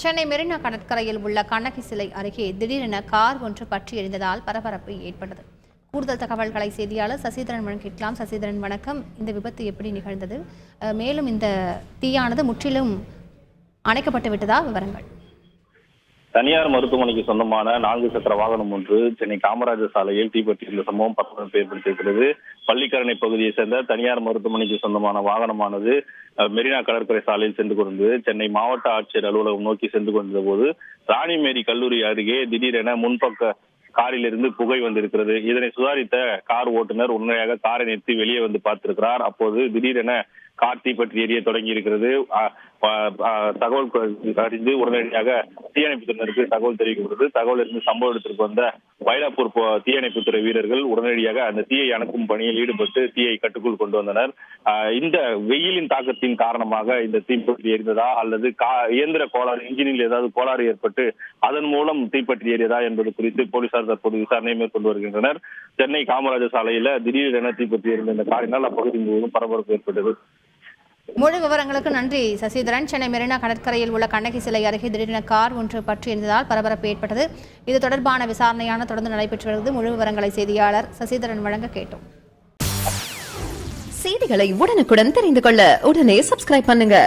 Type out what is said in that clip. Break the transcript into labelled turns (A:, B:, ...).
A: சென்னை மெரினா கடற்கரையில் உள்ள கண்ணகி சிலை அருகே திடீரென கார் ஒன்று பற்றி எரிந்ததால் பரபரப்பு ஏற்பட்டது. கூடுதல் தகவல்களை செய்தியாளர் சசிதரன் வழங்கிக்கலாம். சசிதரன் வணக்கம். இந்த விபத்து எப்படி நிகழ்ந்தது? மேலும் இந்த தீயானது முற்றிலும் அணைக்கப்பட்டு விட்டதா? விவரங்கள்.
B: தனியார் மருத்துவமனைக்கு சொந்தமான 4 சக்கர வாகனம் ஒன்று சென்னை காமராஜர் சாலையில் தீப்பற்றியிருந்த சம்பவம் பரபரப்பை ஏற்படுத்தியிருக்கிறது. பள்ளிக்கரணை பகுதியை சேர்ந்த தனியார் மருத்துவமனைக்கு சொந்தமான வாகனமானது மெரினா கடற்கரை சாலையில் சென்று கொண்டிருந்தது. சென்னை மாவட்ட ஆட்சியர் அலுவலகம் நோக்கி சென்று கொண்டிருந்த போது ராணிமேரி கல்லூரி அருகே திடீரென முன்பக்க காரில் இருந்து புகை வந்திருக்கிறது. இதனை சுதாரித்த கார் ஓட்டுநர் உடனடியாக காரை நிறுத்தி வெளியே வந்து பார்த்திருக்கிறார். அப்போது திடீரென கார் தீப்பற்றி எரிய தொடங்கி இருக்கிறது. தகவல் அறிந்து உடனடியாக தீயணைப்புத்துறையினருக்கு தகவல் தெரிவிக்கப்பட்டது. தகவல் இருந்து சம்பவ இடத்திற்கு வந்த மயிலாப்பூர் தீயணைப்புத்துறை வீரர்கள் உடனடியாக அந்த தீயை அணைக்கும் பணியில் ஈடுபட்டு தீயை கட்டுக்குள் கொண்டு வந்தனர். இந்த வெயிலின் தாக்கத்தின் காரணமாக இந்த தீப்பற்றி எரிந்ததா அல்லது இயந்திர கோளாறு, இன்ஜினில் ஏதாவது கோளாறு ஏற்பட்டு அதன் மூலம் தீப்பற்றி எரியதா என்பது குறித்து போலீசார் தற்போது விசாரணை மேற்கொண்டு வருகின்றனர். சென்னை காமராஜர் சாலையில திடீரென தீப்பற்றி எரிந்த இந்த காரினால் அப்பகுதி முழுவதும் பரபரப்பு ஏற்பட்டது.
A: முழு விவரங்களுக்கு நன்றி சசிதரன். சென்னை மெரினா கடற்கரையில் உள்ள கண்ணகி சிலை அருகே திடீரென கார் ஒன்று பற்றி இருந்ததால் பரபரப்பு ஏற்பட்டது. இது தொடர்பான விசாரணையான தொடர்ந்து நடைபெற்று வருகிறது. முழு விவரங்களை செய்தியாளர் சசிதரன் வழங்க கேட்டோம்.
C: செய்திகளை உடனுக்குடன் தெரிந்து கொள்ள உடனே சப்ஸ்கிரைப் பண்ணுங்க.